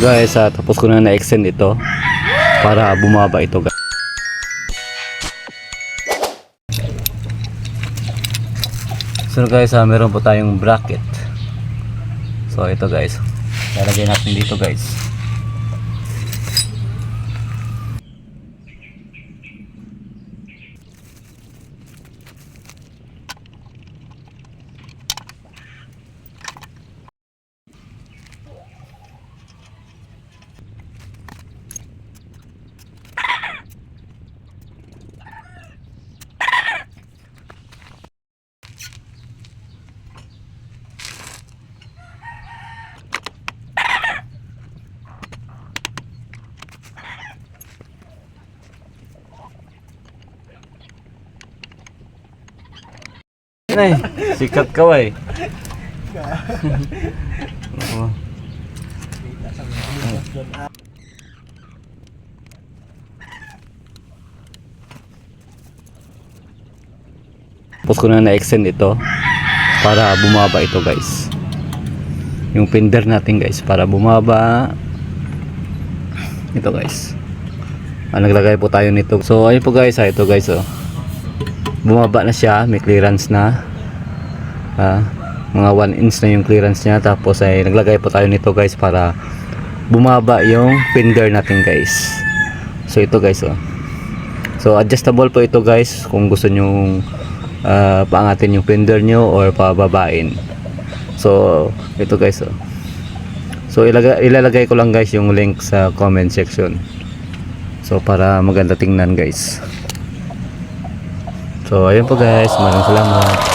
guys, tapos ko na na-extend ito para bumaba ito guys. So guys, meron po tayong bracket. So ito guys, lalagay natin dito guys. Nay, sikat ka way. Tapos ko na na-extend ito para bumaba ito guys. Yung fender natin guys para bumaba. Ito guys. Naglagay po tayo nito. So ayun po guys, ito guys oh. Bumaba na siya, may clearance na. Mga 1 inch na yung clearance niya. Tapos ay naglagay po tayo nito guys para bumaba yung fender natin guys. So ito guys oh. So adjustable po ito guys kung gusto nyo paangatin yung fender nyo or pababain. So ito guys oh. So ilalagay ko lang guys yung link sa comment section. So para maganda tingnan guys. So ayun po guys, maraming salamat.